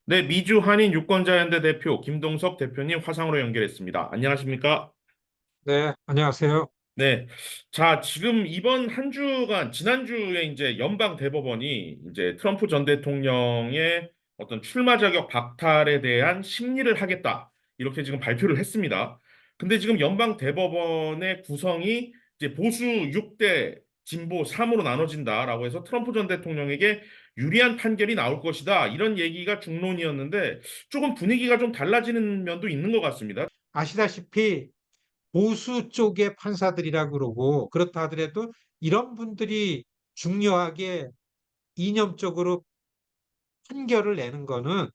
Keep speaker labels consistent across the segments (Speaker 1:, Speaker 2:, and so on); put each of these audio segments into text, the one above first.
Speaker 1: 네, 미주 한인 유권자연대 대표 김동석 대표님 화상으로 연결했습니다. 안녕하십니까?
Speaker 2: 네, 안녕하세요.
Speaker 1: 네. 자, 지금 이번 한 주간, 지난주에 이제 연방 대법원이 이제 트럼프 전 대통령의 어떤 출마 자격 박탈에 대한 심리를 하겠다. 이렇게 지금 발표를 했습니다. 근데 지금 연방 대법원의 구성이 이제 보수 6대 진보 3으로 나눠진다라고 해서 트럼프 전 대통령에게 유리한 판결이 나올 것이다. 이런 얘기가 중론이었는데 조금 분위기가 좀 달라지는 면도 있는 것 같습니다.
Speaker 2: 아시다시피 보수 쪽의 판사들이라고 그러고 그렇다 하더라도 이런 분들이 중요하게 이념적으로 판결을 내는 거는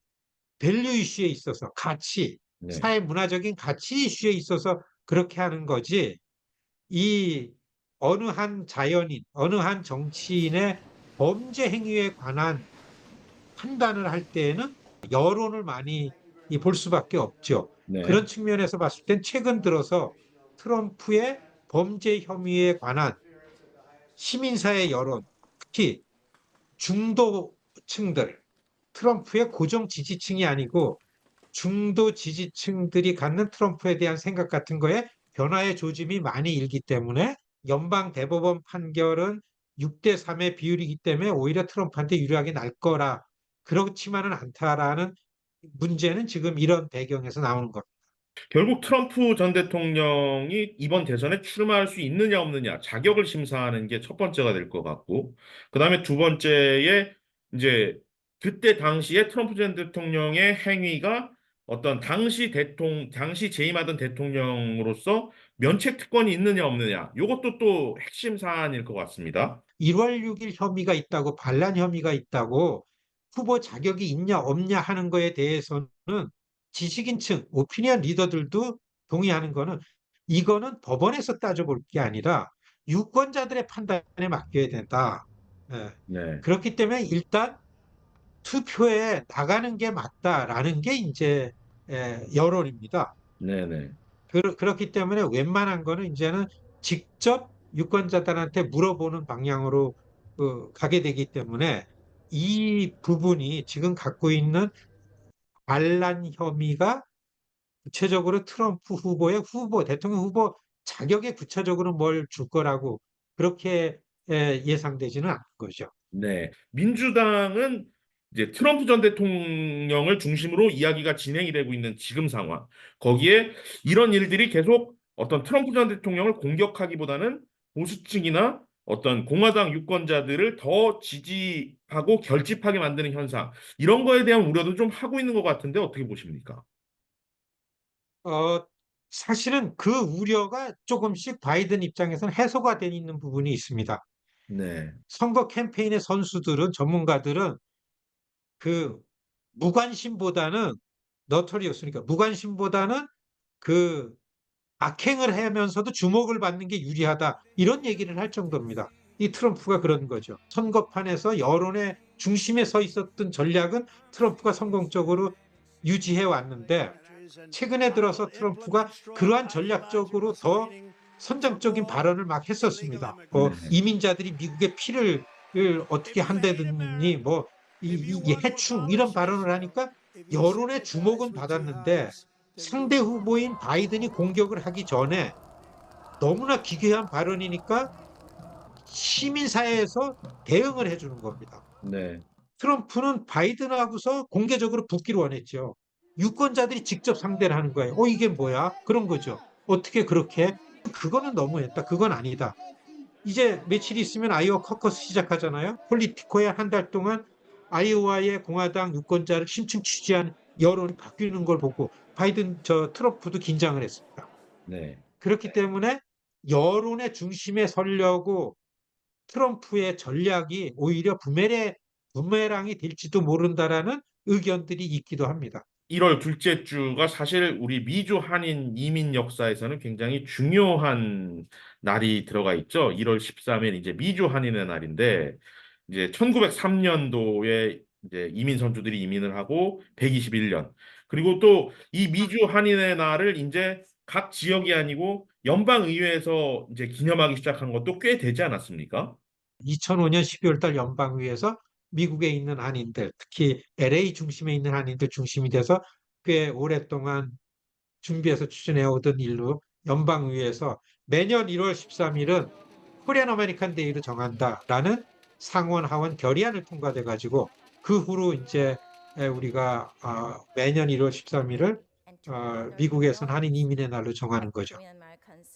Speaker 2: 밸류 이슈에 있어서 가치,
Speaker 1: 네.
Speaker 2: 사회 문화적인 가치 이슈에 있어서 그렇게 하는 거지. 이 어느 한 자연인, 어느 한 정치인의 범죄 행위에 관한 판단을 할 때에는 여론을 많이 볼 수밖에 없죠.
Speaker 1: 네.
Speaker 2: 그런 측면에서 봤을 땐 최근 들어서 트럼프의 범죄 혐의에 관한 시민사회 여론, 특히 중도층들, 트럼프의 고정 지지층이 아니고 중도 지지층들이 갖는 트럼프에 대한 생각 같은 거에 변화의 조짐이 많이 일기 때문에 연방 대법원 판결은 6대 3의 비율이기 때문에 오히려 트럼프한테 유리하게 날 거라. 그렇지만은 않다라는 문제는 지금 이런 배경에서 나오는 겁니다.
Speaker 1: 결국 트럼프 전 대통령이 이번 대선에 출마할 수 있느냐 없느냐 자격을 심사하는 게 첫 번째가 될 것 같고, 그다음에 두 번째에 이제 그때 당시에 트럼프 전 대통령의 행위가 어떤 당시 재임하던 대통령으로서 면책 특권이 있느냐 없느냐, 이것도 또 핵심 사안일 것 같습니다.
Speaker 2: 1월 6일 혐의가 있다고, 반란 혐의가 있다고 후보 자격이 있냐 없냐 하는 거에 대해서는 지식인층, 오피니언 리더들도 동의하는 거는 이거는 법원에서 따져볼 게 아니라 유권자들의 판단에 맡겨야 된다. 예.
Speaker 1: 네,
Speaker 2: 그렇기 때문에 일단 투표에 나가는 게 맞다라는 게 이제 여론입니다.
Speaker 1: 네, 네,
Speaker 2: 그렇기 때문에 웬만한 거는 이제는 직접 유권자들한테 물어보는 방향으로 가게 되기 때문에 이 부분이 지금 갖고 있는 반란 혐의가 구체적으로 트럼프 후보의 대통령 후보 자격에 구체적으로 뭘 줄 거라고 그렇게 예상되지는 않는 거죠.
Speaker 1: 네. 민주당은 이제 트럼프 전 대통령을 중심으로 이야기가 진행이 되고 있는 지금 상황. 거기에 이런 일들이 계속 어떤 트럼프 전 대통령을 공격하기보다는 보수층이나 어떤 공화당 유권자들을 더 지지하고 결집하게 만드는 현상. 이런 거에 대한 우려도 좀 하고 있는 것 같은데 어떻게 보십니까?
Speaker 2: 어, 사실은 그 우려가 조금씩 바이든 입장에서는 해소가 돼 있는 부분이 있습니다.
Speaker 1: 네.
Speaker 2: 선거 캠페인의 선수들은, 전문가들은 그 무관심보다는 너토리였으니까 무관심보다는 그 악행을 하면서도 주목을 받는 게 유리하다. 이런 얘기를 할 정도입니다. 이 트럼프가 그런 거죠. 선거판에서 여론의 중심에 서 있었던 전략은 트럼프가 성공적으로 유지해 왔는데 최근에 들어서 트럼프가 그러한 전략적으로 더 선정적인 발언을 막 했었습니다.
Speaker 1: 네.
Speaker 2: 이민자들이 미국의 피를 어떻게 한다더니 뭐 이 해충 이런 발언을 하니까 여론의 주목은 받았는데 상대 후보인 바이든이 공격을 하기 전에 너무나 기괴한 발언이니까 시민사회에서 대응을 해주는 겁니다.
Speaker 1: 네.
Speaker 2: 트럼프는 바이든하고서 공개적으로 붙기를 원했죠. 유권자들이 직접 상대를 하는 거예요. 이게 뭐야? 그런 거죠. 어떻게 그렇게? 그거는 너무했다. 그건 아니다. 이제 며칠 있으면 아이오와 커커스 시작하잖아요. 폴리티코에 한 달 동안 아이오와의 공화당 유권자를 심층 취재한 여론이 바뀌는 걸 보고 트럼프도 긴장을 했습니다.
Speaker 1: 네.
Speaker 2: 그렇기 때문에 여론의 중심에 서려고 트럼프의 전략이 오히려 부메랑이 될지도 모른다라는 의견들이 있기도 합니다.
Speaker 1: 1월 둘째 주가 사실 우리 미주 한인 이민 역사에서는 굉장히 중요한 날이 들어가 있죠. 1월 13일 이제 미주 한인의 날인데, 이제 1903년도에 이제 이민 선주들이 이민을 하고 121년. 그리고 또 이 미주 한인의 날을 이제 각 지역이 아니고 연방 의회에서 이제 기념하기 시작한 것도 꽤 되지 않았습니까?
Speaker 2: 2005년 12월 달 연방의회에서 미국에 있는 한인들, 특히 LA 중심에 있는 한인들 중심이 돼서 꽤 오랫동안 준비해서 추진해 오던 일로 연방의회에서 매년 1월 13일은 코리안 아메리칸 데이로 정한다라는 상원 하원 결의안을 통과돼 가지고 그 후로 이제 우리가 매년 1월 13일을 미국에선 한인 이민의 날로 정하는 거죠.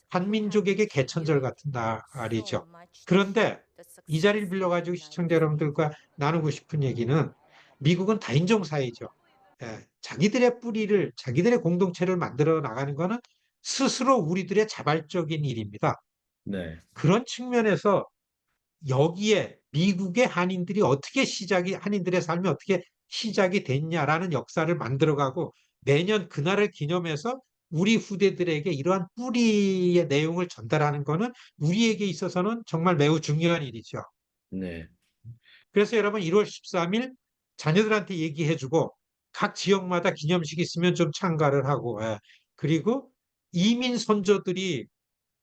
Speaker 2: 한민족에게 개천절 같은 날이죠. 그런데 이 자리를 빌려가지고 시청자 여러분들과 나누고 싶은 얘기는 미국은 다인종 사회죠. 자기들의 뿌리를, 자기들의 공동체를 만들어 나가는 것은 스스로 우리들의 자발적인 일입니다.
Speaker 1: 네.
Speaker 2: 그런 측면에서 여기에 미국의 한인들이 어떻게 한인들의 삶이 어떻게 시작이 됐냐라는 역사를 만들어가고 매년 그날을 기념해서 우리 후대들에게 이러한 뿌리의 내용을 전달하는 것은 우리에게 있어서는 정말 매우 중요한 일이죠.
Speaker 1: 네.
Speaker 2: 그래서 여러분 1월 13일 자녀들한테 얘기해주고 각 지역마다 기념식 있으면 좀 참가를 하고 그리고 이민 선조들이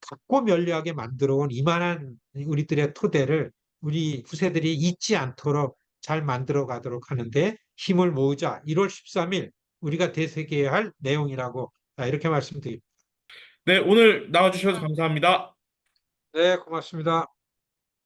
Speaker 2: 각고 면리하게 만들어 온 이만한 우리들의 토대를 우리 후세들이 잊지 않도록 잘 만들어 가도록 하는데 힘을 모으자. 1월 13일 우리가 되새겨야 할 내용이라고 이렇게 말씀드립니다.
Speaker 1: 네, 오늘 나와주셔서 감사합니다.
Speaker 2: 네, 고맙습니다.